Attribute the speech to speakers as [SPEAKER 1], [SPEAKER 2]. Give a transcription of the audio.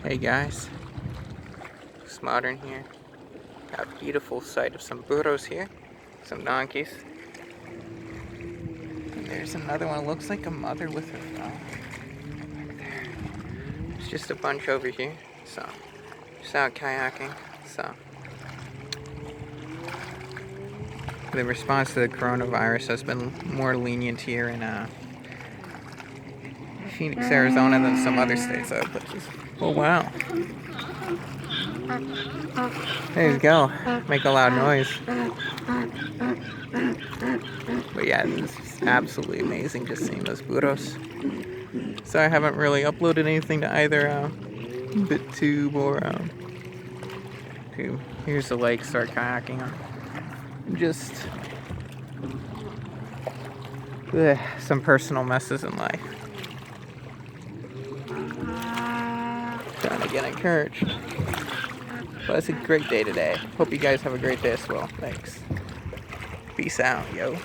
[SPEAKER 1] Hey guys, it's Modern here. Got a beautiful sight of some burros here, some donkeys. And there's another one, looks like a mother with her phone. Right there. There's just a bunch over here, so just out kayaking. So the response to the coronavirus has been more lenient here in Phoenix, Arizona than some other states out, but oh wow. There you go. Make a loud noise. But yeah, this is absolutely amazing just seeing those burros. So I haven't really uploaded anything to either BitTube or here's the lake, start kayaking. Just some personal messes in life. Trying to get encouraged. But it's a great day today. Hope you guys have a great day as well. Thanks. Peace out, yo.